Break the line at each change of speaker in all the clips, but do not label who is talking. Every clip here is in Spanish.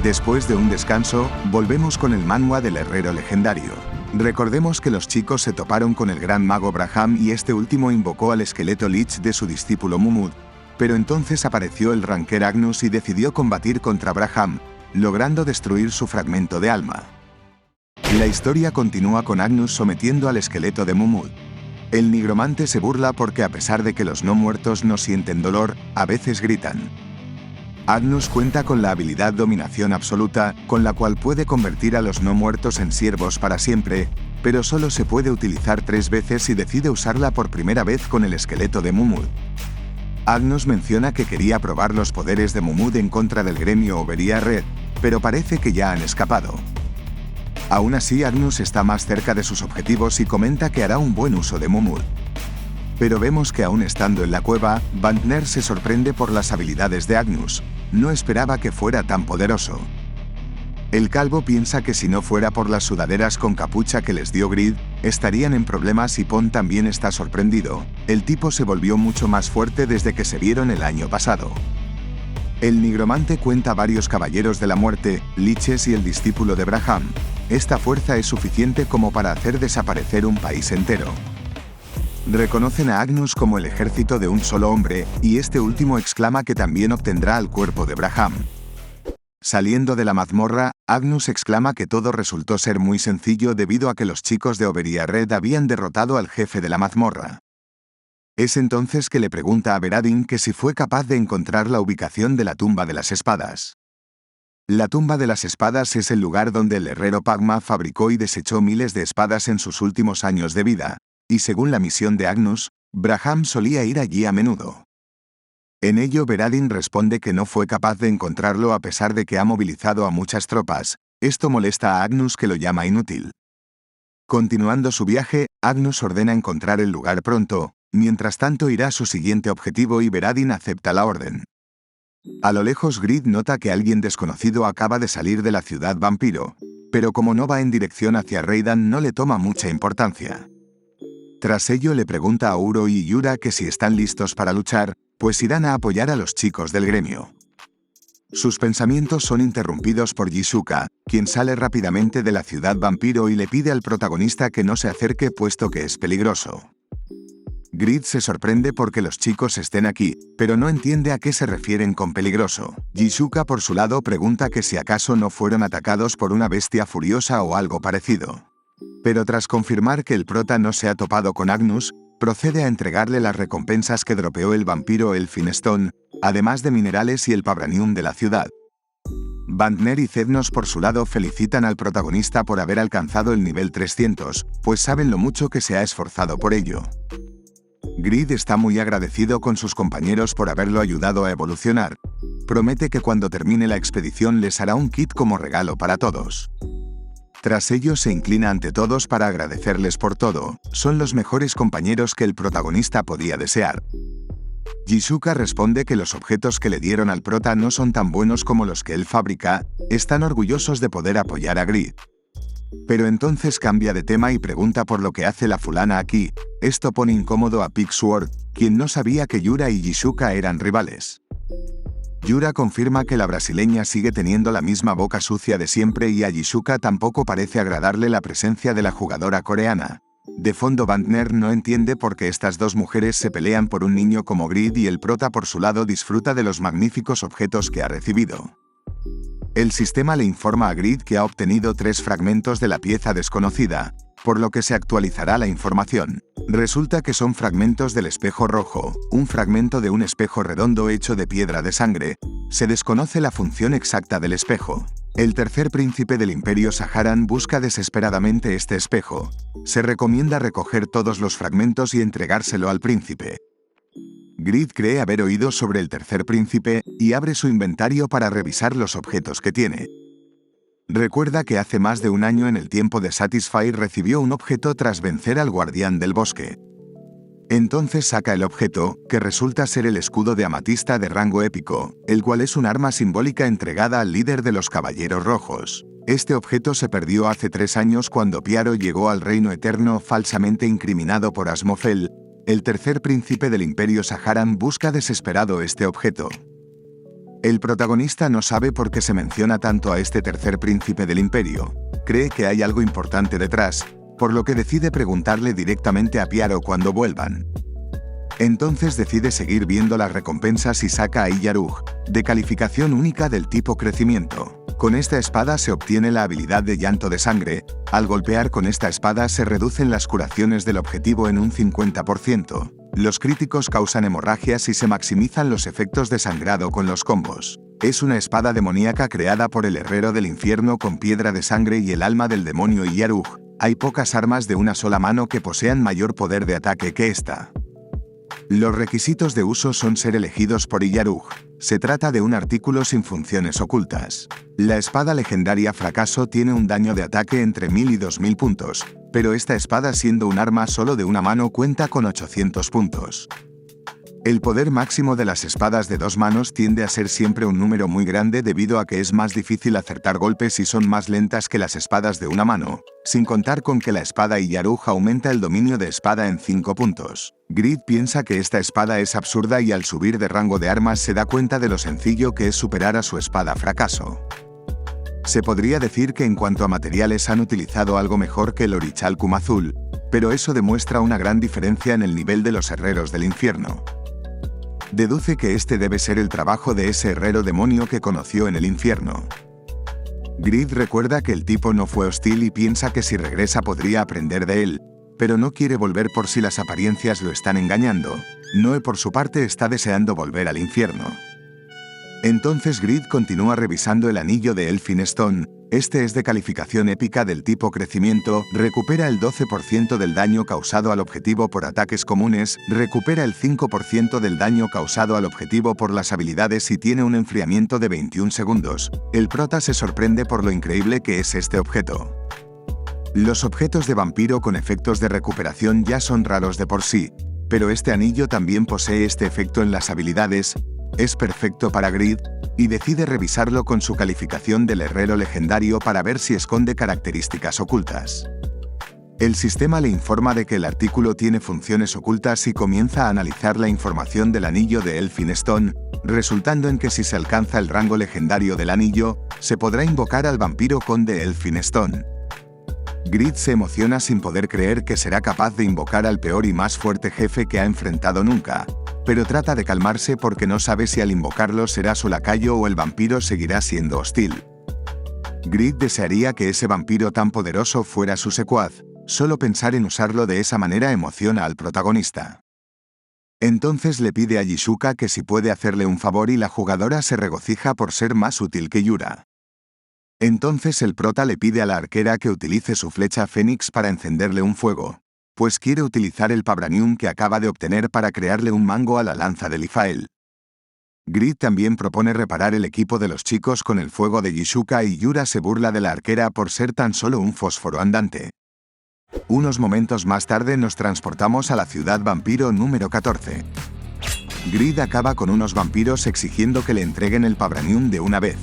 Después de un descanso, volvemos con el manhwa del herrero legendario. Recordemos que los chicos se toparon con el gran mago Braham y este último invocó al esqueleto Lich de su discípulo Mumud, pero entonces apareció el ranker Agnus y decidió combatir contra Braham, logrando destruir su fragmento de alma. La historia continúa con Agnus sometiendo al esqueleto de Mumud. El nigromante se burla porque a pesar de que los no muertos no sienten dolor, a veces gritan. Agnus cuenta con la habilidad Dominación Absoluta, con la cual puede convertir a los no muertos en siervos para siempre, pero solo se puede utilizar 3 veces y decide usarla por primera vez con el esqueleto de Mumud. Agnus menciona que quería probar los poderes de Mumud en contra del gremio Oberia Red, pero parece que ya han escapado. Aún así, Agnus está más cerca de sus objetivos y comenta que hará un buen uso de Mumud. Pero vemos que aún estando en la cueva, Bandner se sorprende por las habilidades de Agnus. No esperaba que fuera tan poderoso. El calvo piensa que si no fuera por las sudaderas con capucha que les dio Grid, estarían en problemas y Pon también está sorprendido. El tipo se volvió mucho más fuerte desde que se vieron el año pasado. El nigromante cuenta varios caballeros de la muerte, liches y el discípulo de Braham. Esta fuerza es suficiente como para hacer desaparecer un país entero. Reconocen a Agnus como el ejército de un solo hombre, y este último exclama que también obtendrá el cuerpo de Braham. Saliendo de la mazmorra, Agnus exclama que todo resultó ser muy sencillo debido a que los chicos de Oberia Red habían derrotado al jefe de la mazmorra. Es entonces que le pregunta a Beradin que si fue capaz de encontrar la ubicación de la tumba de las espadas. La tumba de las espadas es el lugar donde el herrero Pagma fabricó y desechó miles de espadas en sus últimos años de vida. Y según la misión de Agnus, Braham solía ir allí a menudo. En ello Beradin responde que no fue capaz de encontrarlo a pesar de que ha movilizado a muchas tropas. Esto molesta a Agnus, que lo llama inútil. Continuando su viaje, Agnus ordena encontrar el lugar pronto, mientras tanto irá a su siguiente objetivo y Beradin acepta la orden. A lo lejos Grid nota que alguien desconocido acaba de salir de la ciudad vampiro, pero como no va en dirección hacia Reidan no le toma mucha importancia. Tras ello le pregunta a Uro y Yura que si están listos para luchar, pues irán a apoyar a los chicos del gremio. Sus pensamientos son interrumpidos por Jisuka, quien sale rápidamente de la ciudad vampiro y le pide al protagonista que no se acerque puesto que es peligroso. Grid se sorprende porque los chicos estén aquí, pero no entiende a qué se refieren con peligroso. Jisuka por su lado pregunta que si acaso no fueron atacados por una bestia furiosa o algo parecido. Pero tras confirmar que el prota no se ha topado con Agnus, procede a entregarle las recompensas que dropeó el vampiro Elphinstone, además de minerales y el Pabranium de la ciudad. Bandner y Zednos por su lado felicitan al protagonista por haber alcanzado el nivel 300, pues saben lo mucho que se ha esforzado por ello. Grid está muy agradecido con sus compañeros por haberlo ayudado a evolucionar. Promete que cuando termine la expedición les hará un kit como regalo para todos. Tras ello se inclina ante todos para agradecerles por todo. Son los mejores compañeros que el protagonista podía desear. Jisuka responde que los objetos que le dieron al prota no son tan buenos como los que él fabrica. Están orgullosos de poder apoyar a Grid. Pero entonces cambia de tema y pregunta por lo que hace la fulana aquí. Esto pone incómodo a Pigsword, quien no sabía que Yura y Jisuka eran rivales. Yura confirma que la brasileña sigue teniendo la misma boca sucia de siempre y a Jisuka tampoco parece agradarle la presencia de la jugadora coreana. De fondo Bandner no entiende por qué estas dos mujeres se pelean por un niño como Grid y el prota por su lado disfruta de los magníficos objetos que ha recibido. El sistema le informa a Grid que ha obtenido 3 fragmentos de la pieza desconocida, por lo que se actualizará la información. Resulta que son fragmentos del espejo rojo, un fragmento de un espejo redondo hecho de piedra de sangre. Se desconoce la función exacta del espejo. El tercer príncipe del Imperio Saharan busca desesperadamente este espejo. Se recomienda recoger todos los fragmentos y entregárselo al príncipe. Grid cree haber oído sobre el tercer príncipe y abre su inventario para revisar los objetos que tiene. Recuerda que hace más de un año en el tiempo de Satisfyer recibió un objeto tras vencer al guardián del bosque. Entonces saca el objeto, que resulta ser el escudo de amatista de rango épico, el cual es un arma simbólica entregada al líder de los Caballeros Rojos. Este objeto se perdió hace 3 años cuando Piaro llegó al Reino Eterno falsamente incriminado por Asmofel. El tercer príncipe del Imperio Saharan busca desesperado este objeto. El protagonista no sabe por qué se menciona tanto a este tercer príncipe del imperio. Cree que hay algo importante detrás, por lo que decide preguntarle directamente a Piaro cuando vuelvan. Entonces decide seguir viendo las recompensas y saca a Iyarug, de calificación única del tipo crecimiento. Con esta espada se obtiene la habilidad de llanto de sangre. Al golpear con esta espada se reducen las curaciones del objetivo en un 50%. Los críticos causan hemorragias y se maximizan los efectos de sangrado con los combos. Es una espada demoníaca creada por el herrero del infierno con piedra de sangre y el alma del demonio Iyarug. Hay pocas armas de una sola mano que posean mayor poder de ataque que esta. Los requisitos de uso son ser elegidos por Iyarug. Se trata de un artículo sin funciones ocultas. La espada legendaria Fracaso tiene un daño de ataque entre 1000 y 2000 puntos, pero esta espada siendo un arma solo de una mano cuenta con 800 puntos. El poder máximo de las espadas de dos manos tiende a ser siempre un número muy grande debido a que es más difícil acertar golpes y son más lentas que las espadas de una mano, sin contar con que la espada Iyarug aumenta el dominio de espada en 5 puntos. Grid piensa que esta espada es absurda y al subir de rango de armas se da cuenta de lo sencillo que es superar a su espada Fracaso. Se podría decir que en cuanto a materiales han utilizado algo mejor que el Orichalcum azul, pero eso demuestra una gran diferencia en el nivel de los herreros del infierno. Deduce que este debe ser el trabajo de ese herrero demonio que conoció en el infierno. Grid recuerda que el tipo no fue hostil y piensa que si regresa podría aprender de él, pero no quiere volver por si las apariencias lo están engañando. Noe por su parte está deseando volver al infierno. Entonces Grid continúa revisando el anillo de Elphinstone. Este es de calificación épica del tipo crecimiento, recupera el 12% del daño causado al objetivo por ataques comunes, recupera el 5% del daño causado al objetivo por las habilidades y tiene un enfriamiento de 21 segundos. El prota se sorprende por lo increíble que es este objeto. Los objetos de vampiro con efectos de recuperación ya son raros de por sí, pero este anillo también posee este efecto en las habilidades. Es perfecto para Grid, y decide revisarlo con su calificación del herrero legendario para ver si esconde características ocultas. El sistema le informa de que el artículo tiene funciones ocultas y comienza a analizar la información del anillo de Elphinstone, resultando en que si se alcanza el rango legendario del anillo, se podrá invocar al vampiro conde Elphinstone. Grid se emociona sin poder creer que será capaz de invocar al peor y más fuerte jefe que ha enfrentado nunca, pero trata de calmarse porque no sabe si al invocarlo será su lacayo o el vampiro seguirá siendo hostil. Grid desearía que ese vampiro tan poderoso fuera su secuaz. Solo pensar en usarlo de esa manera emociona al protagonista. Entonces le pide a Jisuka que si puede hacerle un favor y la jugadora se regocija por ser más útil que Yura. Entonces el prota le pide a la arquera que utilice su flecha Fénix para encenderle un fuego, pues quiere utilizar el Pabranium que acaba de obtener para crearle un mango a la lanza de Lifael. Grid también propone reparar el equipo de los chicos con el fuego de Jisuka y Yura se burla de la arquera por ser tan solo un fósforo andante. Unos momentos más tarde nos transportamos a la ciudad vampiro número 14. Grid acaba con unos vampiros exigiendo que le entreguen el Pabranium de una vez.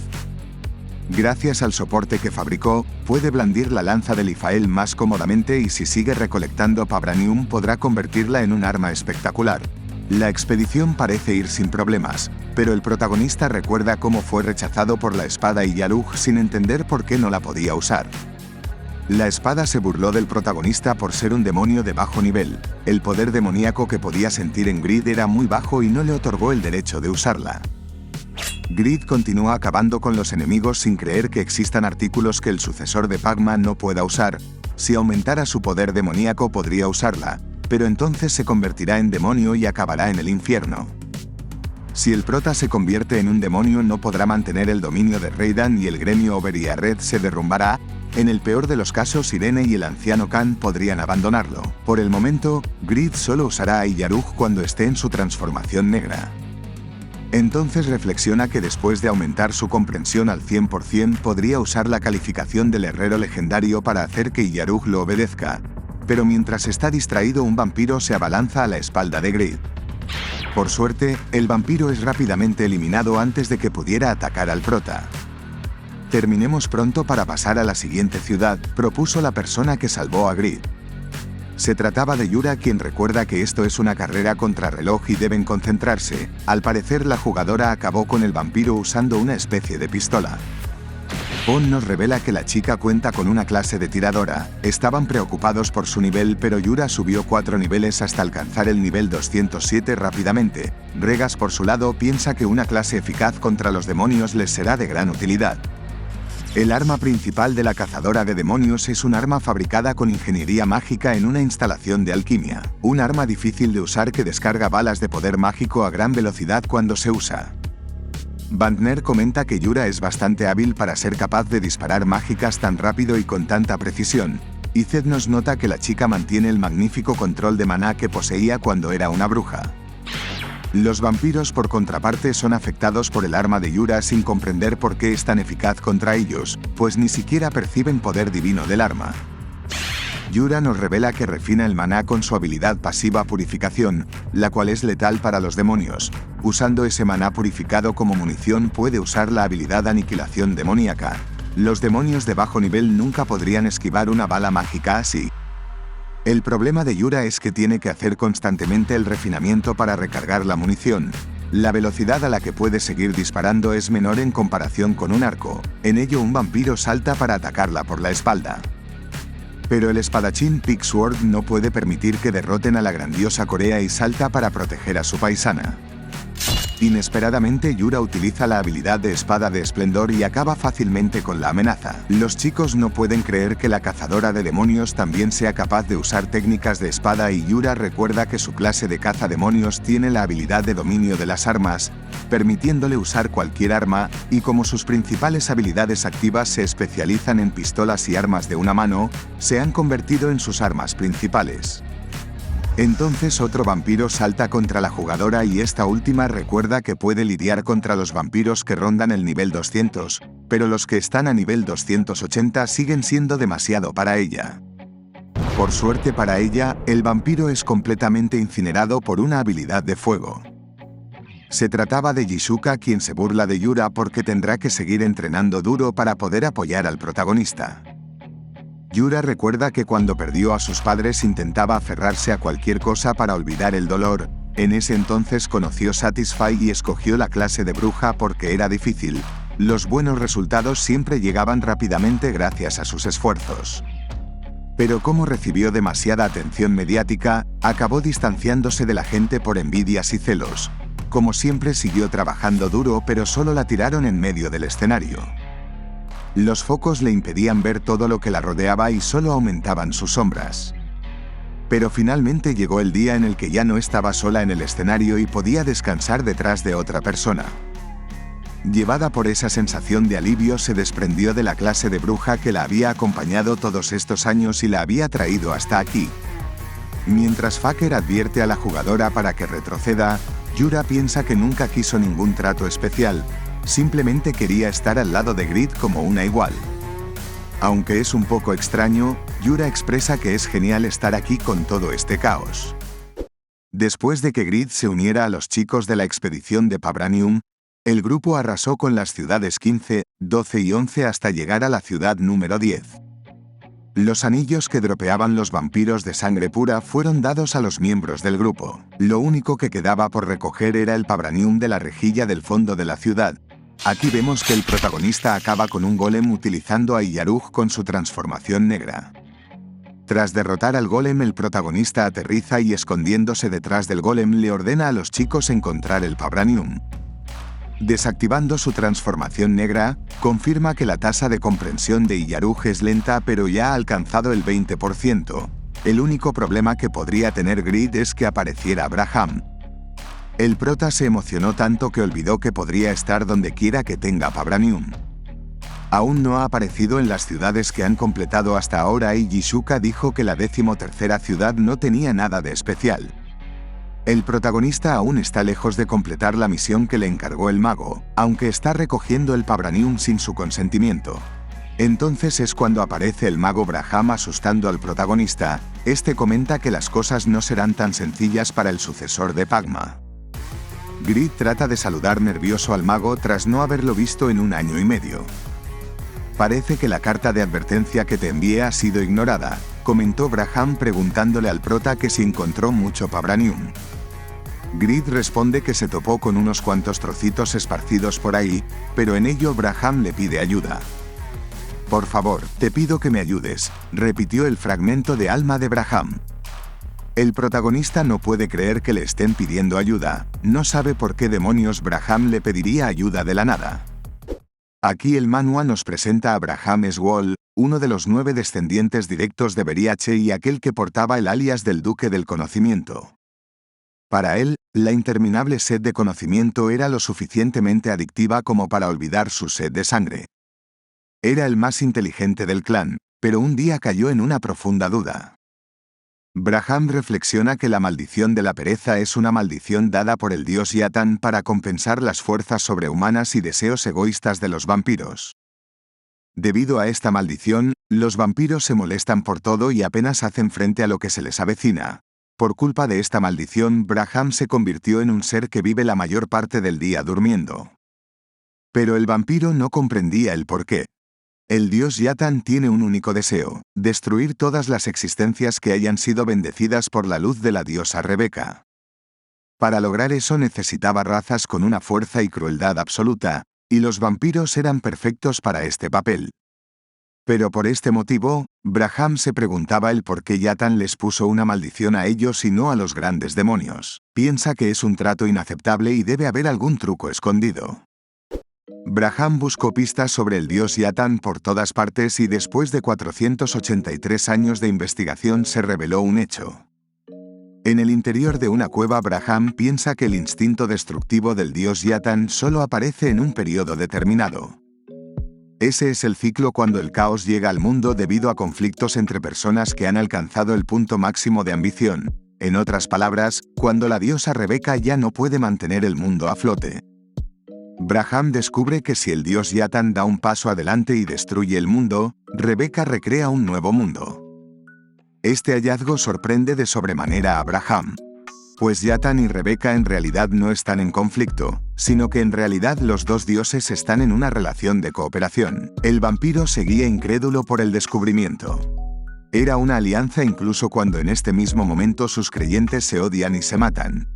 Gracias al soporte que fabricó, puede blandir la lanza de Lifael más cómodamente y si sigue recolectando Pabranium podrá convertirla en un arma espectacular. La expedición parece ir sin problemas, pero el protagonista recuerda cómo fue rechazado por la espada Iyarug sin entender por qué no la podía usar. La espada se burló del protagonista por ser un demonio de bajo nivel. El poder demoníaco que podía sentir en Grid era muy bajo y no le otorgó el derecho de usarla. Grid continúa acabando con los enemigos sin creer que existan artículos que el sucesor de Pac-Man no pueda usar. Si aumentara su poder demoníaco podría usarla, pero entonces se convertirá en demonio y acabará en el infierno. Si el prota se convierte en un demonio no podrá mantener el dominio de Raiden y el gremio Overeatred se derrumbará. En el peor de los casos Irene y el anciano Khan podrían abandonarlo. Por el momento, Grid solo usará a Iyarug cuando esté en su transformación negra. Entonces reflexiona que después de aumentar su comprensión al 100% podría usar la calificación del herrero legendario para hacer que Iyarug lo obedezca, pero mientras está distraído un vampiro se abalanza a la espalda de Grid. Por suerte, el vampiro es rápidamente eliminado antes de que pudiera atacar al prota. Terminemos pronto para pasar a la siguiente ciudad, propuso la persona que salvó a Grid. Se trataba de Yura, quien recuerda que esto es una carrera contrarreloj y deben concentrarse. Al parecer la jugadora acabó con el vampiro usando una especie de pistola. Pon nos revela que la chica cuenta con una clase de tiradora. Estaban preocupados por su nivel, pero Yura subió 4 niveles hasta alcanzar el nivel 207 rápidamente. Regas por su lado piensa que una clase eficaz contra los demonios les será de gran utilidad. El arma principal de la cazadora de demonios es un arma fabricada con ingeniería mágica en una instalación de alquimia. Un arma difícil de usar que descarga balas de poder mágico a gran velocidad cuando se usa. Bandner comenta que Yura es bastante hábil para ser capaz de disparar mágicas tan rápido y con tanta precisión. Y Zed nos nota que la chica mantiene el magnífico control de maná que poseía cuando era una bruja. Los vampiros, por contraparte, son afectados por el arma de Yura sin comprender por qué es tan eficaz contra ellos, pues ni siquiera perciben poder divino del arma. Yura nos revela que refina el maná con su habilidad pasiva Purificación, la cual es letal para los demonios. Usando ese maná purificado como munición puede usar la habilidad Aniquilación Demoníaca. Los demonios de bajo nivel nunca podrían esquivar una bala mágica así. El problema de Yura es que tiene que hacer constantemente el refinamiento para recargar la munición. La velocidad a la que puede seguir disparando es menor en comparación con un arco. En ello un vampiro salta para atacarla por la espalda. Pero el espadachín Pigsword no puede permitir que derroten a la grandiosa Corea y salta para proteger a su paisana. Inesperadamente Yura utiliza la habilidad de espada de esplendor y acaba fácilmente con la amenaza. Los chicos no pueden creer que la cazadora de demonios también sea capaz de usar técnicas de espada, y Yura recuerda que su clase de cazademonios tiene la habilidad de dominio de las armas, permitiéndole usar cualquier arma, y como sus principales habilidades activas se especializan en pistolas y armas de una mano, se han convertido en sus armas principales. Entonces otro vampiro salta contra la jugadora y esta última recuerda que puede lidiar contra los vampiros que rondan el nivel 200, pero los que están a nivel 280 siguen siendo demasiado para ella. Por suerte para ella, el vampiro es completamente incinerado por una habilidad de fuego. Se trataba de Jisuka, quien se burla de Yura porque tendrá que seguir entrenando duro para poder apoyar al protagonista. Yura recuerda que cuando perdió a sus padres intentaba aferrarse a cualquier cosa para olvidar el dolor. En ese entonces conoció Satisfy y escogió la clase de bruja porque era difícil. Los buenos resultados siempre llegaban rápidamente gracias a sus esfuerzos. Pero como recibió demasiada atención mediática, acabó distanciándose de la gente por envidias y celos. Como siempre siguió trabajando duro, pero solo la tiraron en medio del escenario. Los focos le impedían ver todo lo que la rodeaba y solo aumentaban sus sombras. Pero finalmente llegó el día en el que ya no estaba sola en el escenario y podía descansar detrás de otra persona. Llevada por esa sensación de alivio, se desprendió de la clase de bruja que la había acompañado todos estos años y la había traído hasta aquí. Mientras Faker advierte a la jugadora para que retroceda, Yura piensa que nunca quiso ningún trato especial. Simplemente quería estar al lado de Grid como una igual. Aunque es un poco extraño, Yura expresa que es genial estar aquí con todo este caos. Después de que Grid se uniera a los chicos de la expedición de Pabranium, el grupo arrasó con las ciudades 15, 12 y 11 hasta llegar a la ciudad número 10. Los anillos que dropeaban los vampiros de sangre pura fueron dados a los miembros del grupo. Lo único que quedaba por recoger era el Pabranium de la rejilla del fondo de la ciudad. Aquí vemos que el protagonista acaba con un golem utilizando a Iyarug con su transformación negra. Tras derrotar al golem, el protagonista aterriza y, escondiéndose detrás del golem, le ordena a los chicos encontrar el Pabranium. Desactivando su transformación negra, confirma que la tasa de comprensión de Iyarug es lenta, pero ya ha alcanzado el 20%. El único problema que podría tener Grid es que apareciera Abraham. El prota se emocionó tanto que olvidó que podría estar donde quiera que tenga Pabranium. Aún no ha aparecido en las ciudades que han completado hasta ahora y Jisuka dijo que la 13ª ciudad no tenía nada de especial. El protagonista aún está lejos de completar la misión que le encargó el mago, aunque está recogiendo el Pabranium sin su consentimiento. Entonces es cuando aparece el mago Braham asustando al protagonista. Este comenta que las cosas no serán tan sencillas para el sucesor de Pagma. Grid trata de saludar nervioso al mago tras no haberlo visto en 1 año y medio. Parece que la carta de advertencia que te envié ha sido ignorada. comentó Braham preguntándole al prota que si encontró mucho Pabranium. Grid responde que se topó con unos cuantos trocitos esparcidos por ahí, pero en ello Braham le pide ayuda. Por favor, te pido que me ayudes, repitió el fragmento de alma de Braham. El protagonista no puede creer que le estén pidiendo ayuda, no sabe por qué demonios Braham le pediría ayuda de la nada. Aquí el manhwa nos presenta a Braham Swall, uno de los 9 descendientes directos de Beriache y aquel que portaba el alias del Duque del Conocimiento. Para él, la interminable sed de conocimiento era lo suficientemente adictiva como para olvidar su sed de sangre. Era el más inteligente del clan, pero un día cayó en una profunda duda. Braham reflexiona que la maldición de la pereza es una maldición dada por el dios Yatan para compensar las fuerzas sobrehumanas y deseos egoístas de los vampiros. Debido a esta maldición, los vampiros se molestan por todo y apenas hacen frente a lo que se les avecina. Por culpa de esta maldición, Braham se convirtió en un ser que vive la mayor parte del día durmiendo. Pero el vampiro no comprendía el porqué. El dios Yatan tiene un único deseo: destruir todas las existencias que hayan sido bendecidas por la luz de la diosa Rebeca. Para lograr eso necesitaba razas con una fuerza y crueldad absoluta, y los vampiros eran perfectos para este papel. Pero por este motivo, Braham se preguntaba el por qué Yatan les puso una maldición a ellos y no a los grandes demonios. Piensa que es un trato inaceptable y debe haber algún truco escondido. Braham buscó pistas sobre el dios Yatan por todas partes y después de 483 años de investigación se reveló un hecho. En el interior de una cueva Braham piensa que el instinto destructivo del dios Yatan solo aparece en un periodo determinado. Ese es el ciclo cuando el caos llega al mundo debido a conflictos entre personas que han alcanzado el punto máximo de ambición. En otras palabras, cuando la diosa Rebeca ya no puede mantener el mundo a flote. Braham descubre que si el dios Yatan da un paso adelante y destruye el mundo, Rebeca recrea un nuevo mundo. Este hallazgo sorprende de sobremanera a Braham. Pues Yatan y Rebeca en realidad no están en conflicto, sino que en realidad los dos dioses están en una relación de cooperación. El vampiro seguía incrédulo por el descubrimiento. Era una alianza incluso cuando en este mismo momento sus creyentes se odian y se matan.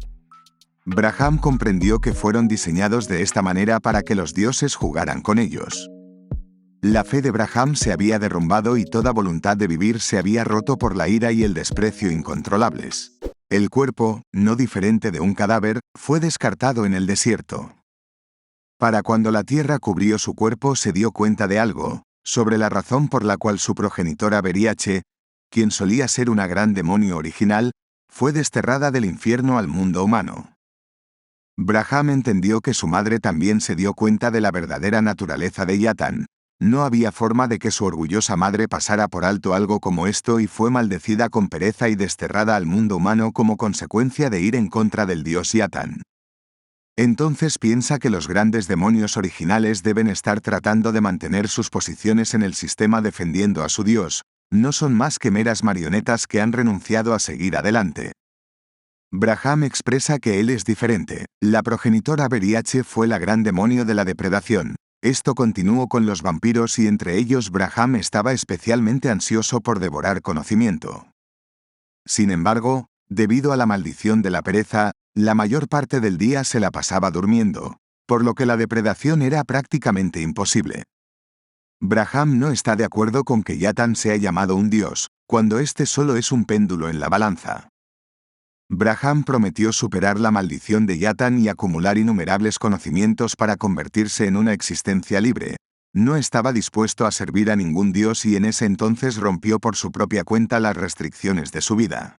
Braham comprendió que fueron diseñados de esta manera para que los dioses jugaran con ellos. La fe de Braham se había derrumbado y toda voluntad de vivir se había roto por la ira y el desprecio incontrolables. El cuerpo, no diferente de un cadáver, fue descartado en el desierto. Para cuando la tierra cubrió su cuerpo se dio cuenta de algo, sobre la razón por la cual su progenitora Beriache, quien solía ser una gran demonio original, fue desterrada del infierno al mundo humano. Braham entendió que su madre también se dio cuenta de la verdadera naturaleza de Yatan. No había forma de que su orgullosa madre pasara por alto algo como esto y fue maldecida con pereza y desterrada al mundo humano como consecuencia de ir en contra del dios Yatan. Entonces piensa que los grandes demonios originales deben estar tratando de mantener sus posiciones en el sistema defendiendo a su dios, no son más que meras marionetas que han renunciado a seguir adelante. Braham expresa que él es diferente. La progenitora Beriache fue la gran demonio de la depredación. Esto continuó con los vampiros y entre ellos Braham estaba especialmente ansioso por devorar conocimiento. Sin embargo, debido a la maldición de la pereza, la mayor parte del día se la pasaba durmiendo, por lo que la depredación era prácticamente imposible. Braham no está de acuerdo con que Yatan sea llamado un dios, cuando este solo es un péndulo en la balanza. Braham prometió superar la maldición de Yatan y acumular innumerables conocimientos para convertirse en una existencia libre. No estaba dispuesto a servir a ningún dios y en ese entonces rompió por su propia cuenta las restricciones de su vida.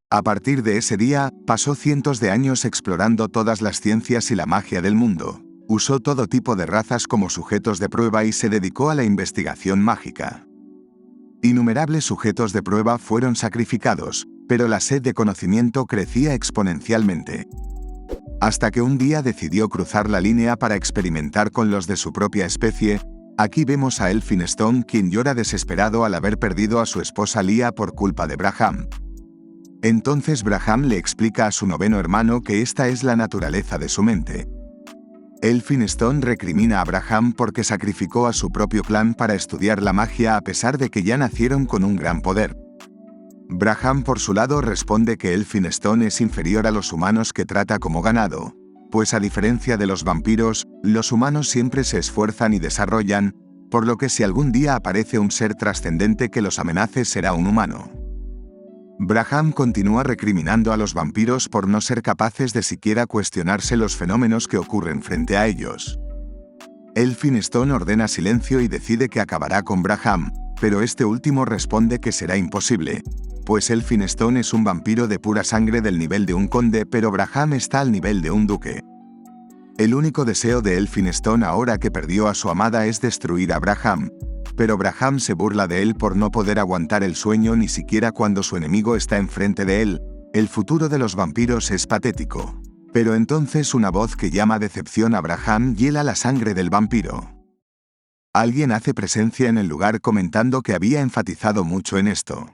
A partir de ese día, pasó cientos de años explorando todas las ciencias y la magia del mundo. Usó todo tipo de razas como sujetos de prueba y se dedicó a la investigación mágica. Innumerables sujetos de prueba fueron sacrificados, pero la sed de conocimiento crecía exponencialmente. Hasta que un día decidió cruzar la línea para experimentar con los de su propia especie. Aquí vemos a Elphinstone, quien llora desesperado al haber perdido a su esposa Leah por culpa de Braham. Entonces Braham le explica a su noveno hermano que esta es la naturaleza de su mente. Elphinstone recrimina a Braham porque sacrificó a su propio clan para estudiar la magia a pesar de que ya nacieron con un gran poder. Braham por su lado responde que Elphinstone es inferior a los humanos que trata como ganado, pues a diferencia de los vampiros, los humanos siempre se esfuerzan y desarrollan, por lo que si algún día aparece un ser trascendente que los amenace será un humano. Braham continúa recriminando a los vampiros por no ser capaces de siquiera cuestionarse los fenómenos que ocurren frente a ellos. Elphinstone ordena silencio y decide que acabará con Braham, pero este último responde que será imposible, pues Elphinstone es un vampiro de pura sangre del nivel de un conde, pero Braham está al nivel de un duque. El único deseo de Elphinstone ahora que perdió a su amada es destruir a Braham, pero Braham se burla de él por no poder aguantar el sueño ni siquiera cuando su enemigo está enfrente de él. El futuro de los vampiros es patético. Pero entonces una voz que llama decepción a Braham hiela la sangre del vampiro. Alguien hace presencia en el lugar comentando que había enfatizado mucho en esto.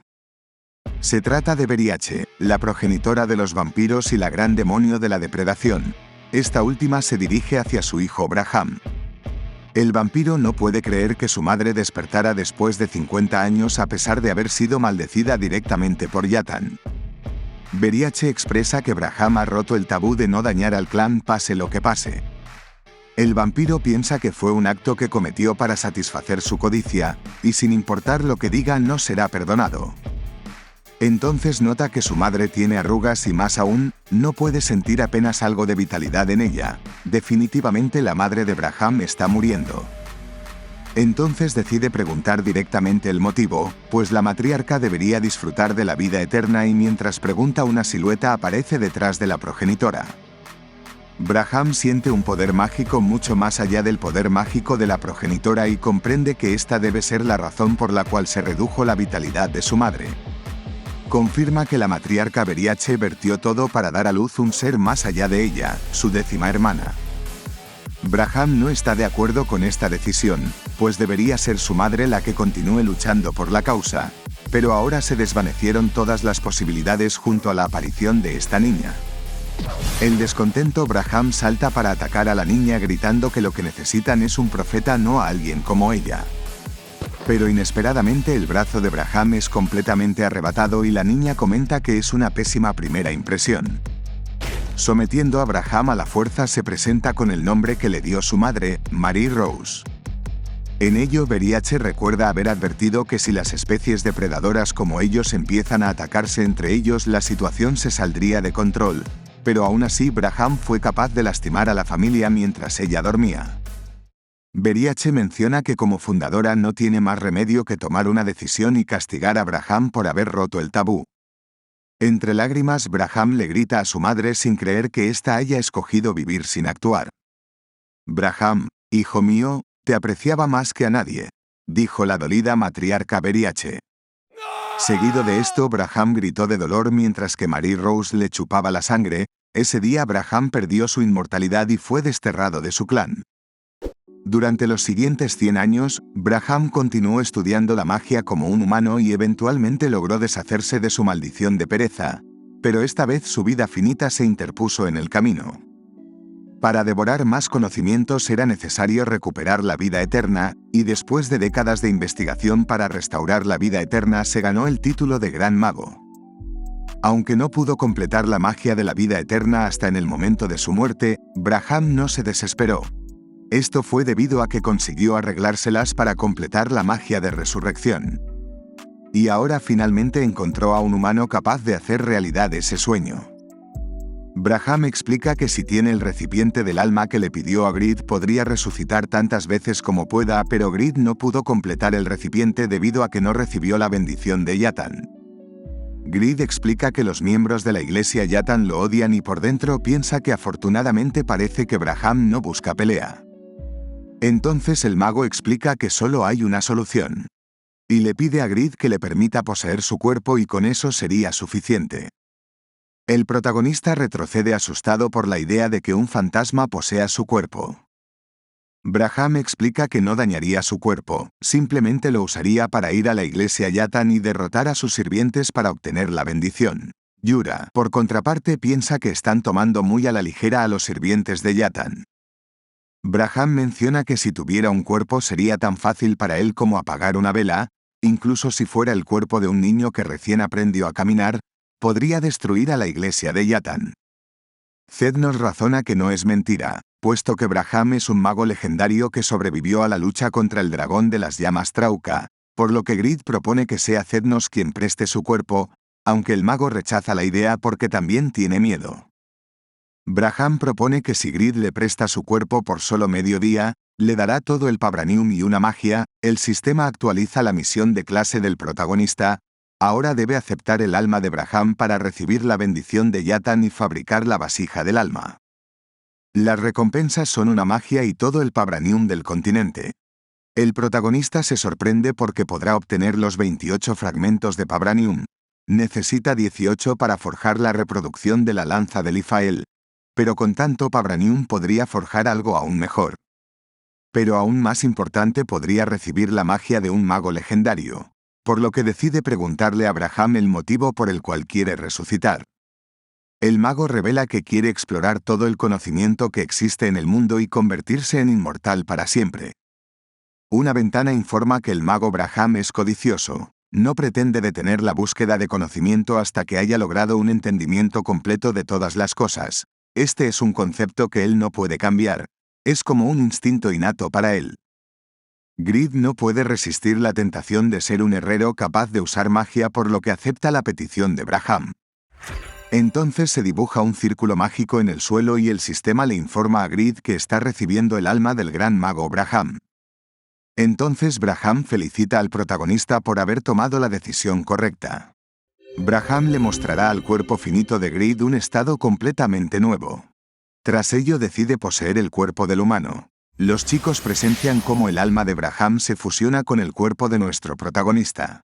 Se trata de Beriache, la progenitora de los vampiros y la gran demonio de la depredación. Esta última se dirige hacia su hijo Braham. El vampiro no puede creer que su madre despertara después de 50 años a pesar de haber sido maldecida directamente por Yatan. Beriache expresa que Braham ha roto el tabú de no dañar al clan pase lo que pase. El vampiro piensa que fue un acto que cometió para satisfacer su codicia, y sin importar lo que diga no será perdonado. Entonces nota que su madre tiene arrugas y más aún, no puede sentir apenas algo de vitalidad en ella. Definitivamente la madre de Braham está muriendo. Entonces decide preguntar directamente el motivo, pues la matriarca debería disfrutar de la vida eterna y mientras pregunta una silueta aparece detrás de la progenitora. Braham siente un poder mágico mucho más allá del poder mágico de la progenitora y comprende que esta debe ser la razón por la cual se redujo la vitalidad de su madre. Confirma que la matriarca Beriache vertió todo para dar a luz un ser más allá de ella, su 10ª hermana. Braham no está de acuerdo con esta decisión, pues debería ser su madre la que continúe luchando por la causa, pero ahora se desvanecieron todas las posibilidades junto a la aparición de esta niña. El descontento Braham salta para atacar a la niña gritando que lo que necesitan es un profeta, no a alguien como ella. Pero inesperadamente el brazo de Braham es completamente arrebatado y la niña comenta que es una pésima primera impresión. Sometiendo a Braham a la fuerza se presenta con el nombre que le dio su madre, Marie Rose. En ello Beriache recuerda haber advertido que si las especies depredadoras como ellos empiezan a atacarse entre ellos la situación se saldría de control, pero aún así Braham fue capaz de lastimar a la familia mientras ella dormía. Beriache menciona que como fundadora no tiene más remedio que tomar una decisión y castigar a Braham por haber roto el tabú. Entre lágrimas Braham le grita a su madre sin creer que ésta haya escogido vivir sin actuar. Braham, hijo mío, te apreciaba más que a nadie, dijo la dolida matriarca Beriache. Seguido de esto Braham gritó de dolor mientras que Marie Rose le chupaba la sangre. Ese día Braham perdió su inmortalidad y fue desterrado de su clan. Durante los siguientes 100 años, Braham continuó estudiando la magia como un humano y eventualmente logró deshacerse de su maldición de pereza, pero esta vez su vida finita se interpuso en el camino. Para devorar más conocimientos era necesario recuperar la vida eterna, y después de décadas de investigación para restaurar la vida eterna se ganó el título de Gran Mago. Aunque no pudo completar la magia de la vida eterna hasta en el momento de su muerte, Braham no se desesperó. Esto fue debido a que consiguió arreglárselas para completar la magia de resurrección. Y ahora finalmente encontró a un humano capaz de hacer realidad ese sueño. Braham explica que si tiene el recipiente del alma que le pidió a Grid podría resucitar tantas veces como pueda, pero Grid no pudo completar el recipiente debido a que no recibió la bendición de Yatan. Grid explica que los miembros de la iglesia Yatan lo odian y por dentro piensa que afortunadamente parece que Braham no busca pelea. Entonces el mago explica que solo hay una solución. Y le pide a Grid que le permita poseer su cuerpo y con eso sería suficiente. El protagonista retrocede asustado por la idea de que un fantasma posea su cuerpo. Braham explica que no dañaría su cuerpo, simplemente lo usaría para ir a la iglesia Yatan y derrotar a sus sirvientes para obtener la bendición. Yura, por contraparte, piensa que están tomando muy a la ligera a los sirvientes de Yatan. Braham menciona que si tuviera un cuerpo sería tan fácil para él como apagar una vela, incluso si fuera el cuerpo de un niño que recién aprendió a caminar, podría destruir a la iglesia de Yatan. Zed nos razona que no es mentira, puesto que Braham es un mago legendario que sobrevivió a la lucha contra el dragón de las llamas Trauca, por lo que Grid propone que sea Zednos quien preste su cuerpo, aunque el mago rechaza la idea porque también tiene miedo. Braham propone que si Grid le presta su cuerpo por solo medio día, le dará todo el Pabranium y una magia. El sistema actualiza la misión de clase del protagonista. Ahora debe aceptar el alma de Braham para recibir la bendición de Yatan y fabricar la vasija del alma. Las recompensas son una magia y todo el Pabranium del continente. El protagonista se sorprende porque podrá obtener los 28 fragmentos de Pabranium. Necesita 18 para forjar la reproducción de la lanza de Lifael. Pero con tanto Pabranium podría forjar algo aún mejor. Pero aún más importante, podría recibir la magia de un mago legendario, por lo que decide preguntarle a Braham el motivo por el cual quiere resucitar. El mago revela que quiere explorar todo el conocimiento que existe en el mundo y convertirse en inmortal para siempre. Una ventana informa que el mago Braham es codicioso, no pretende detener la búsqueda de conocimiento hasta que haya logrado un entendimiento completo de todas las cosas. Este es un concepto que él no puede cambiar, es como un instinto innato para él. Grid no puede resistir la tentación de ser un herrero capaz de usar magia, por lo que acepta la petición de Braham. Entonces se dibuja un círculo mágico en el suelo y el sistema le informa a Grid que está recibiendo el alma del gran mago Braham. Entonces Braham felicita al protagonista por haber tomado la decisión correcta. Braham le mostrará al cuerpo finito de Grid un estado completamente nuevo. Tras ello decide poseer el cuerpo del humano. Los chicos presencian cómo el alma de Braham se fusiona con el cuerpo de nuestro protagonista.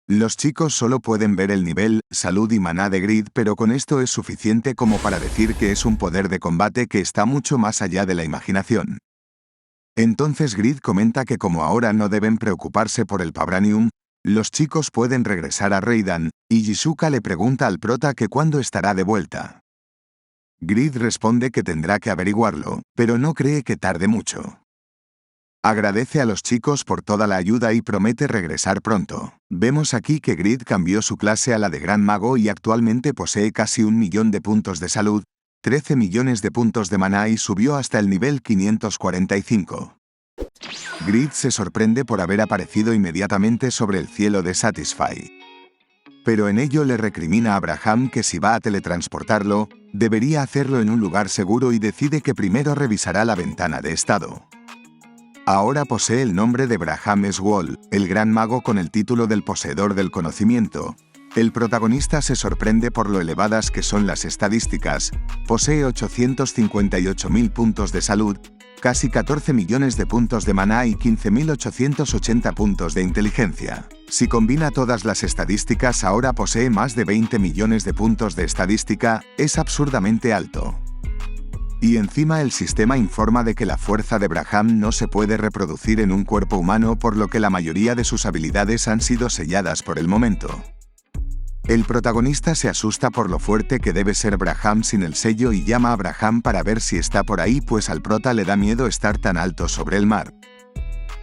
Los chicos solo pueden ver el nivel, salud y maná de Grid, pero con esto es suficiente como para decir que es un poder de combate que está mucho más allá de la imaginación. Entonces Grid comenta que como ahora no deben preocuparse por el Pabranium, los chicos pueden regresar a Reidan, y Jisuka le pregunta al prota que cuándo estará de vuelta. Grid responde que tendrá que averiguarlo, pero no cree que tarde mucho. Agradece a los chicos por toda la ayuda y promete regresar pronto. Vemos aquí que Grid cambió su clase a la de Gran Mago y actualmente posee casi 1 millón de puntos de salud, 13 millones de puntos de maná y subió hasta el nivel 545. Grid se sorprende por haber aparecido inmediatamente sobre el cielo de Satisfy. Pero en ello le recrimina a Braham que si va a teletransportarlo, debería hacerlo en un lugar seguro y decide que primero revisará la ventana de estado. Ahora posee el nombre de Braham Swall, el gran mago con el título del poseedor del conocimiento. El protagonista se sorprende por lo elevadas que son las estadísticas. Posee 858.000 puntos de salud, casi 14 millones de puntos de maná y 15.880 puntos de inteligencia. Si combina todas las estadísticas, ahora posee más de 20 millones de puntos de estadística, es absurdamente alto. Y encima el sistema informa de que la fuerza de Braham no se puede reproducir en un cuerpo humano, por lo que la mayoría de sus habilidades han sido selladas por el momento. El protagonista se asusta por lo fuerte que debe ser Braham sin el sello y llama a Braham para ver si está por ahí, pues al prota le da miedo estar tan alto sobre el mar.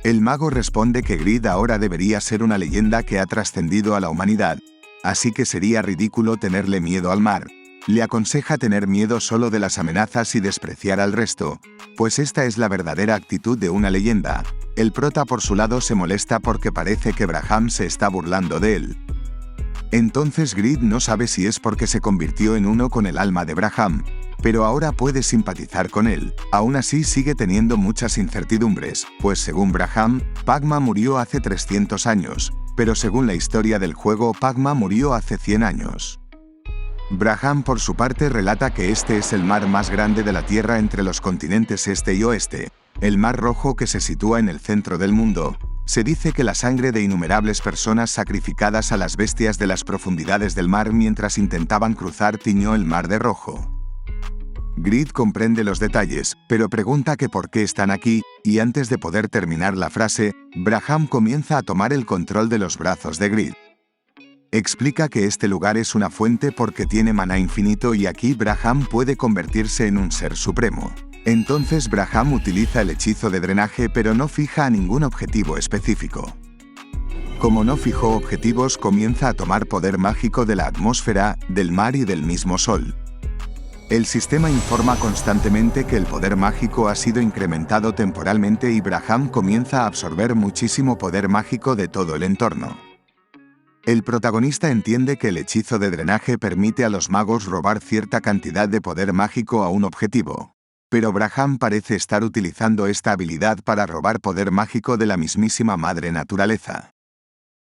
El mago responde que Grid ahora debería ser una leyenda que ha trascendido a la humanidad, así que sería ridículo tenerle miedo al mar. Le aconseja tener miedo solo de las amenazas y despreciar al resto, pues esta es la verdadera actitud de una leyenda. El prota por su lado se molesta porque parece que Braham se está burlando de él. Entonces Grid no sabe si es porque se convirtió en uno con el alma de Braham, pero ahora puede simpatizar con él. Aún así sigue teniendo muchas incertidumbres, pues según Braham, Pagma murió hace 300 años, pero según la historia del juego, Pagma murió hace 100 años. Braham por su parte relata que este es el mar más grande de la Tierra entre los continentes este y oeste, el Mar Rojo que se sitúa en el centro del mundo. Se dice que la sangre de innumerables personas sacrificadas a las bestias de las profundidades del mar mientras intentaban cruzar tiñó el mar de rojo. Grid comprende los detalles, pero pregunta que por qué están aquí, y antes de poder terminar la frase, Braham comienza a tomar el control de los brazos de Grid. Explica que este lugar es una fuente porque tiene maná infinito y aquí Braham puede convertirse en un ser supremo. Entonces Braham utiliza el hechizo de drenaje pero no fija a ningún objetivo específico. Como no fijó objetivos, comienza a tomar poder mágico de la atmósfera, del mar y del mismo sol. El sistema informa constantemente que el poder mágico ha sido incrementado temporalmente y Braham comienza a absorber muchísimo poder mágico de todo el entorno. El protagonista entiende que el hechizo de drenaje permite a los magos robar cierta cantidad de poder mágico a un objetivo, pero Braham parece estar utilizando esta habilidad para robar poder mágico de la mismísima madre naturaleza.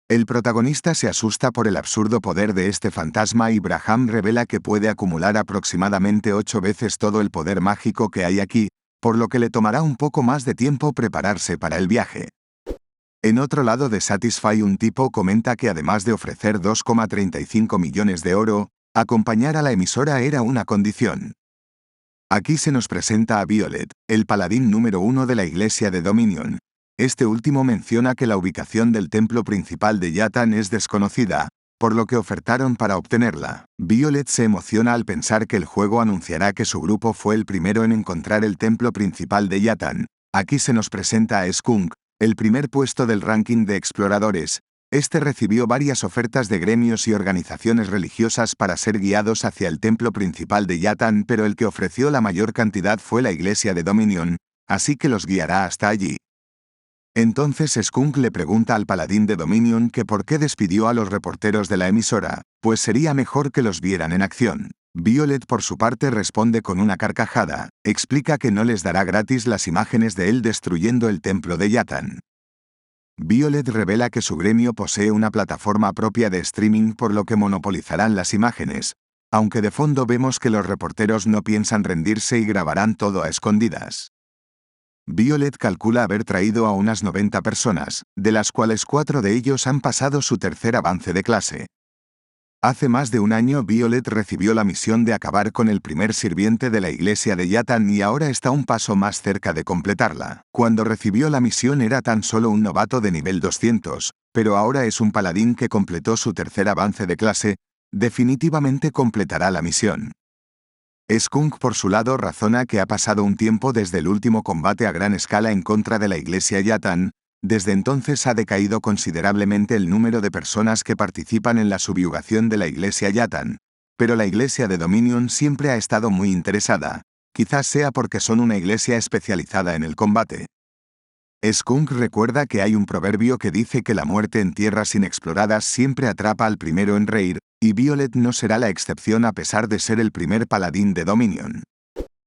El protagonista se asusta por el absurdo poder de este fantasma y Braham revela que puede acumular aproximadamente 8 veces todo el poder mágico que hay aquí, por lo que le tomará un poco más de tiempo prepararse para el viaje. En otro lado de Satisfy, un tipo comenta que además de ofrecer 2,35 millones de oro, acompañar a la emisora era una condición. Aquí se nos presenta a Violet, el paladín número 1 de la iglesia de Dominion. Este último menciona que la ubicación del templo principal de Yatan es desconocida, por lo que ofertaron para obtenerla. Violet se emociona al pensar que el juego anunciará que su grupo fue el primero en encontrar el templo principal de Yatan. Aquí se nos presenta a Skunk, el primer puesto del ranking de exploradores. Este recibió varias ofertas de gremios y organizaciones religiosas para ser guiados hacia el templo principal de Yatan, pero el que ofreció la mayor cantidad fue la iglesia de Dominion, así que los guiará hasta allí. Entonces Skunk le pregunta al paladín de Dominion que por qué despidió a los reporteros de la emisora, pues sería mejor que los vieran en acción. Violet por su parte responde con una carcajada, explica que no les dará gratis las imágenes de él destruyendo el templo de Yatan. Violet revela que su gremio posee una plataforma propia de streaming por lo que monopolizarán las imágenes, aunque de fondo vemos que los reporteros no piensan rendirse y grabarán todo a escondidas. Violet calcula haber traído a unas 90 personas, de las cuales 4 de ellos han pasado su tercer avance de clase. Hace más de un año Violet recibió la misión de acabar con el primer sirviente de la iglesia de Yatan y ahora está un paso más cerca de completarla. Cuando recibió la misión era tan solo un novato de nivel 200, pero ahora es un paladín que completó su tercer avance de clase, definitivamente completará la misión. Skunk por su lado razona que ha pasado un tiempo desde el último combate a gran escala en contra de la iglesia Yatan. Desde entonces ha decaído considerablemente el número de personas que participan en la subyugación de la iglesia Yatan, pero la iglesia de Dominion siempre ha estado muy interesada, quizás sea porque son una iglesia especializada en el combate. Skunk recuerda que hay un proverbio que dice que la muerte en tierras inexploradas siempre atrapa al primero en reír, y Violet no será la excepción a pesar de ser el primer paladín de Dominion.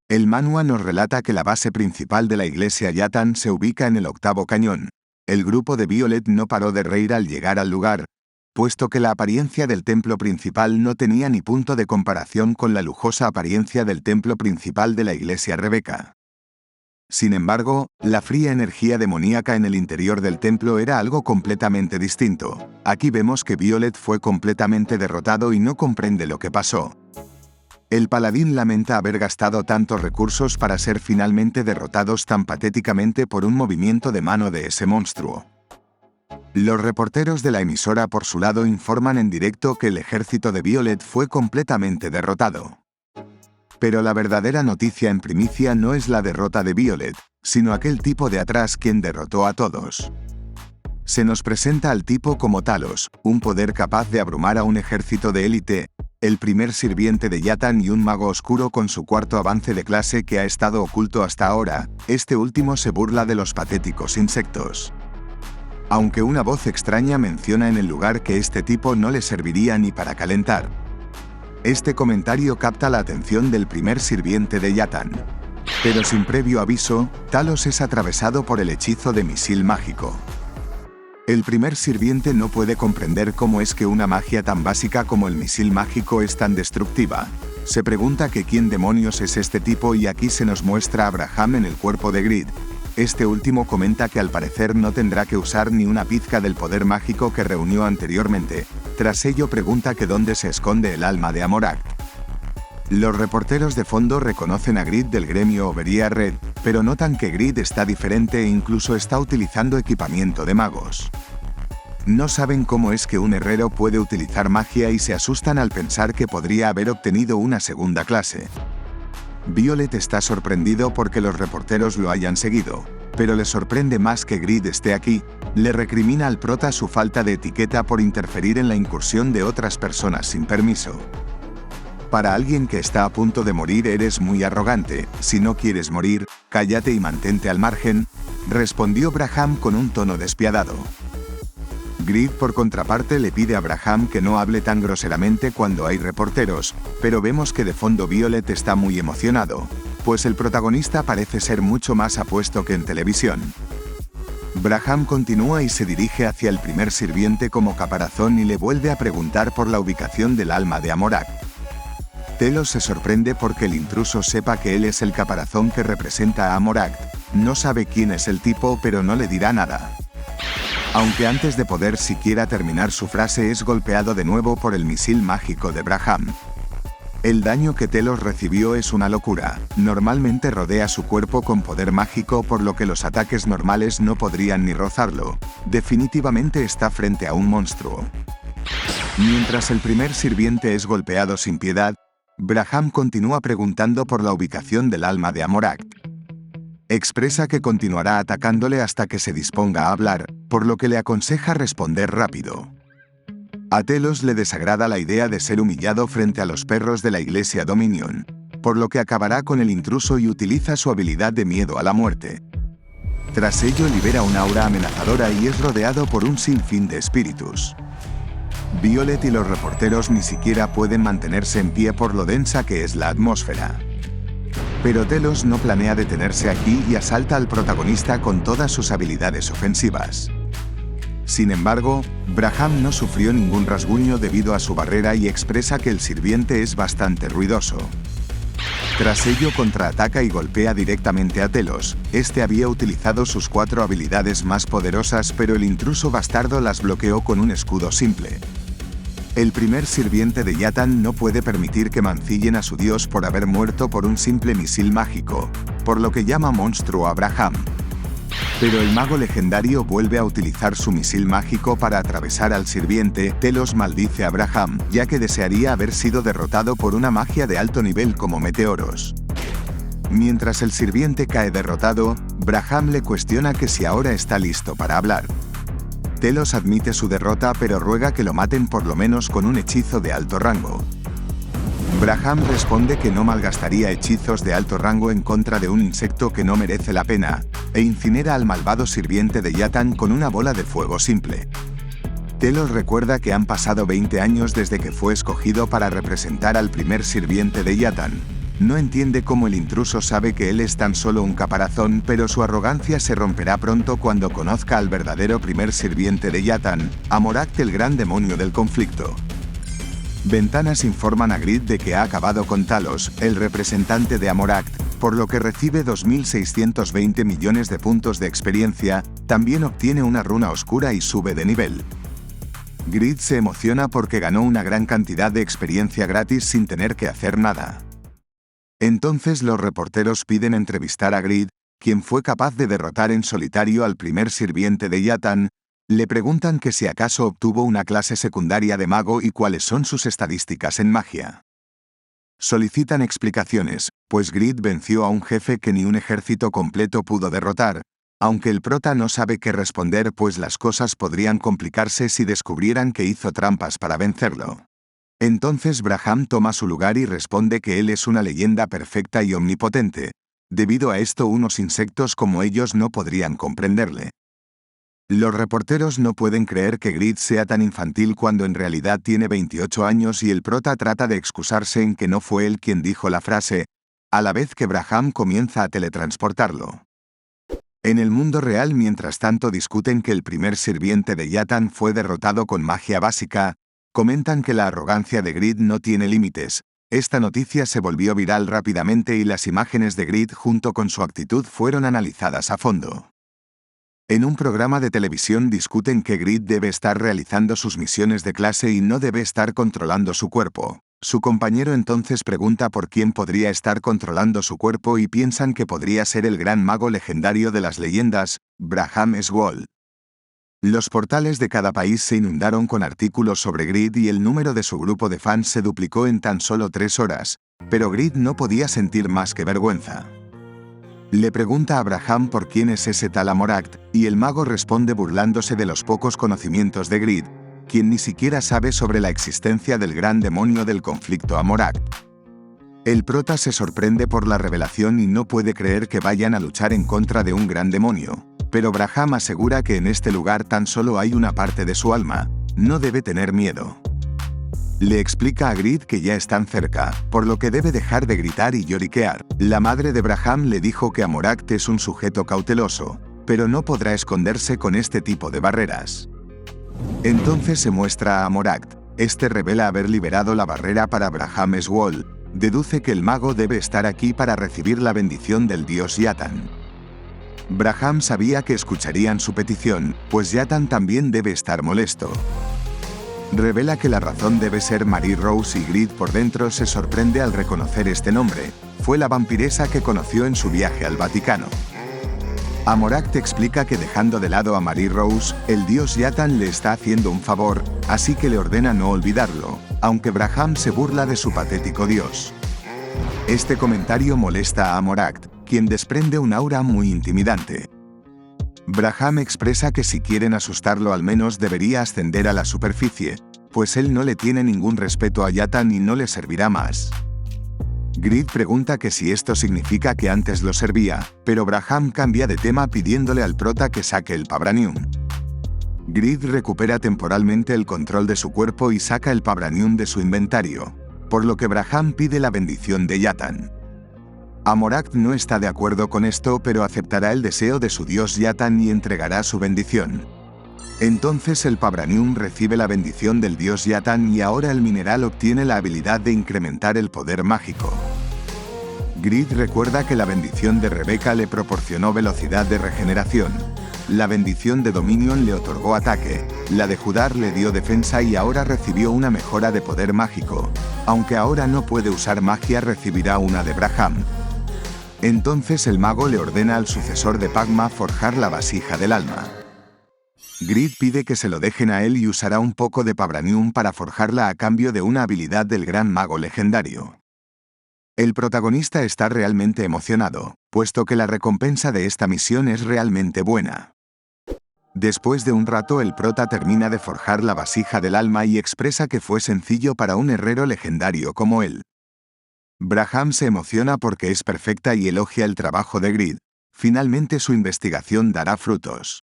El manhwa nos relata que la base principal de la iglesia Yatan se ubica en el 8º cañón. El grupo de Violet no paró de reír al llegar al lugar, puesto que la apariencia del templo principal no tenía ni punto de comparación con la lujosa apariencia del templo principal de la iglesia Rebeca. Sin embargo, la fría energía demoníaca en el interior del templo era algo completamente distinto. Aquí vemos que Violet fue completamente derrotado y no comprende lo que pasó. El paladín lamenta haber gastado tantos recursos para ser finalmente derrotados tan patéticamente por un movimiento de mano de ese monstruo. Los reporteros de la emisora por su lado informan en directo que el ejército de Violet fue completamente derrotado. Pero la verdadera noticia en primicia no es la derrota de Violet, sino aquel tipo de atrás quien derrotó a todos. Se nos presenta al tipo como Talos, un poder capaz de abrumar a un ejército de élite, el primer sirviente de Yatan y un mago oscuro con su cuarto avance de clase que ha estado oculto hasta ahora. Este último se burla de los patéticos insectos. Aunque una voz extraña menciona en el lugar que este tipo no le serviría ni para calentar. Este comentario capta la atención del primer sirviente de Yatan. Pero sin previo aviso, Talos es atravesado por el hechizo de misil mágico. El primer sirviente no puede comprender cómo es que una magia tan básica como el misil mágico es tan destructiva. Se pregunta que quién demonios es este tipo y aquí se nos muestra a Braham en el cuerpo de Grid. Este último comenta que al parecer no tendrá que usar ni una pizca del poder mágico que reunió anteriormente. Tras ello pregunta que dónde se esconde el alma de Amorak. Los reporteros de fondo reconocen a Grid del gremio Oberia Red, pero notan que Grid está diferente e incluso está utilizando equipamiento de magos. No saben cómo es que un herrero puede utilizar magia y se asustan al pensar que podría haber obtenido una segunda clase. Violet está sorprendido porque los reporteros lo hayan seguido, pero le sorprende más que Grid esté aquí. Le recrimina al prota su falta de etiqueta por interferir en la incursión de otras personas sin permiso. Para alguien que está a punto de morir eres muy arrogante. Si no quieres morir, cállate y mantente al margen, respondió Braham con un tono despiadado. Grid, por contraparte, le pide a Braham que no hable tan groseramente cuando hay reporteros, pero vemos que de fondo Violet está muy emocionado, pues el protagonista parece ser mucho más apuesto que en televisión. Braham continúa y se dirige hacia el primer sirviente como caparazón y le vuelve a preguntar por la ubicación del alma de Amorak. Telos se sorprende porque el intruso sepa que él es el caparazón que representa a Amorak. No sabe quién es el tipo, pero no le dirá nada. Aunque antes de poder siquiera terminar su frase es golpeado de nuevo por el misil mágico de Braham. El daño que Telos recibió es una locura. Normalmente rodea su cuerpo con poder mágico, por lo que los ataques normales no podrían ni rozarlo. Definitivamente está frente a un monstruo. Mientras el primer sirviente es golpeado sin piedad, Braham continúa preguntando por la ubicación del alma de Amorak. Expresa que continuará atacándole hasta que se disponga a hablar, por lo que le aconseja responder rápido. A Telos le desagrada la idea de ser humillado frente a los perros de la iglesia Dominion, por lo que acabará con el intruso y utiliza su habilidad de miedo a la muerte. Tras ello libera un aura amenazadora y es rodeado por un sinfín de espíritus. Violet y los reporteros ni siquiera pueden mantenerse en pie por lo densa que es la atmósfera. Pero Telos no planea detenerse aquí y asalta al protagonista con todas sus habilidades ofensivas. Sin embargo, Braham no sufrió ningún rasguño debido a su barrera y expresa que el sirviente es bastante ruidoso. Tras ello contraataca y golpea directamente a Telos. Este había utilizado sus 4 habilidades más poderosas, pero el intruso bastardo las bloqueó con un escudo simple. El primer sirviente de Yatan no puede permitir que mancillen a su dios por haber muerto por un simple misil mágico, por lo que llama monstruo a Braham. Pero el mago legendario vuelve a utilizar su misil mágico para atravesar al sirviente. Telos maldice a Braham, ya que desearía haber sido derrotado por una magia de alto nivel como meteoros. Mientras el sirviente cae derrotado, Braham le cuestiona que si ahora está listo para hablar. Telos admite su derrota pero ruega que lo maten por lo menos con un hechizo de alto rango. Braham responde que no malgastaría hechizos de alto rango en contra de un insecto que no merece la pena, e incinera al malvado sirviente de Yatan con una bola de fuego simple. Telos recuerda que han pasado 20 años desde que fue escogido para representar al primer sirviente de Yatan. No entiende cómo el intruso sabe que él es tan solo un caparazón, pero su arrogancia se romperá pronto cuando conozca al verdadero primer sirviente de Yatan, Amorak, el gran demonio del conflicto. Ventanas informan a Grid de que ha acabado con Talos, el representante de Amorak, por lo que recibe 2.620 millones de puntos de experiencia. También obtiene una runa oscura y sube de nivel. Grid se emociona porque ganó una gran cantidad de experiencia gratis sin tener que hacer nada. Entonces los reporteros piden entrevistar a Grid, quien fue capaz de derrotar en solitario al primer sirviente de Yatan. Le preguntan que si acaso obtuvo una clase secundaria de mago y cuáles son sus estadísticas en magia. Solicitan explicaciones, pues Grid venció a un jefe que ni un ejército completo pudo derrotar, aunque el prota no sabe qué responder, pues las cosas podrían complicarse si descubrieran que hizo trampas para vencerlo. Entonces Braham toma su lugar y responde que él es una leyenda perfecta y omnipotente. Debido a esto, unos insectos como ellos no podrían comprenderle. Los reporteros no pueden creer que Grid sea tan infantil cuando en realidad tiene 28 años y el prota trata de excusarse en que no fue él quien dijo la frase, a la vez que Braham comienza a teletransportarlo. En el mundo real, mientras tanto, discuten que el primer sirviente de Yatan fue derrotado con magia básica. Comentan que la arrogancia de Grid no tiene límites. Esta noticia se volvió viral rápidamente y las imágenes de Grid junto con su actitud fueron analizadas a fondo. En un programa de televisión discuten que Grid debe estar realizando sus misiones de clase y no debe estar controlando su cuerpo. Su compañero entonces pregunta por quién podría estar controlando su cuerpo y piensan que podría ser el gran mago legendario de las leyendas, Braham Sword. Los portales de cada país se inundaron con artículos sobre Grid y el número de su grupo de fans se duplicó en tan solo 3 horas. Pero Grid no podía sentir más que vergüenza. Le pregunta a Braham por quién es ese tal Amorakt, y el mago responde burlándose de los pocos conocimientos de Grid, quien ni siquiera sabe sobre la existencia del gran demonio del conflicto Amorakt. El prota se sorprende por la revelación y no puede creer que vayan a luchar en contra de un gran demonio, pero Braham asegura que en este lugar tan solo hay una parte de su alma, no debe tener miedo. Le explica a Grid que ya están cerca, por lo que debe dejar de gritar y lloriquear. La madre de Braham le dijo que Amorakt es un sujeto cauteloso, pero no podrá esconderse con este tipo de barreras. Entonces se muestra a Amorakt. Este revela haber liberado la barrera para Braham's Wall. Deduce que el mago debe estar aquí para recibir la bendición del dios Yatan. Braham sabía que escucharían su petición, pues Yatan también debe estar molesto. Revela que la razón debe ser Mary Rose y Grid por dentro se sorprende al reconocer este nombre. Fue la vampiresa que conoció en su viaje al Vaticano. Amorakt explica que dejando de lado a Mary Rose, el dios Yatan le está haciendo un favor, así que le ordena no olvidarlo, aunque Braham se burla de su patético dios. Este comentario molesta a Amorakt, quien desprende un aura muy intimidante. Braham expresa que si quieren asustarlo al menos debería ascender a la superficie, pues él no le tiene ningún respeto a Yatan y no le servirá más. Grid pregunta que si esto significa que antes lo servía, pero Braham cambia de tema pidiéndole al prota que saque el Pabranium. Grid recupera temporalmente el control de su cuerpo y saca el Pabranium de su inventario, por lo que Braham pide la bendición de Yatan. Amorakt no está de acuerdo con esto, pero aceptará el deseo de su dios Yatan y entregará su bendición. Entonces el Pabranium recibe la bendición del dios Yatan y ahora el mineral obtiene la habilidad de incrementar el poder mágico. Grid recuerda que la bendición de Rebecca le proporcionó velocidad de regeneración. La bendición de Dominion le otorgó ataque, la de Judar le dio defensa y ahora recibió una mejora de poder mágico. Aunque ahora no puede usar magia, recibirá una de Braham. Entonces el mago le ordena al sucesor de Pagma forjar la vasija del alma. Grid pide que se lo dejen a él y usará un poco de Pabranium para forjarla a cambio de una habilidad del gran mago legendario. El protagonista está realmente emocionado, puesto que la recompensa de esta misión es realmente buena. Después de un rato el prota termina de forjar la vasija del alma y expresa que fue sencillo para un herrero legendario como él. Braham se emociona porque es perfecta y elogia el trabajo de Grid. Finalmente su investigación dará frutos.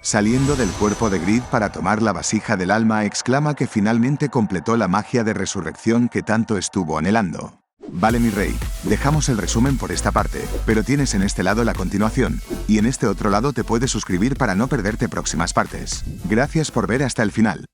Saliendo del cuerpo de Grid para tomar la vasija del alma, exclama que finalmente completó la magia de resurrección que tanto estuvo anhelando. Vale mi rey, dejamos el resumen por esta parte, pero tienes en este lado la continuación, y en este otro lado te puedes suscribir para no perderte próximas partes. Gracias por ver hasta el final.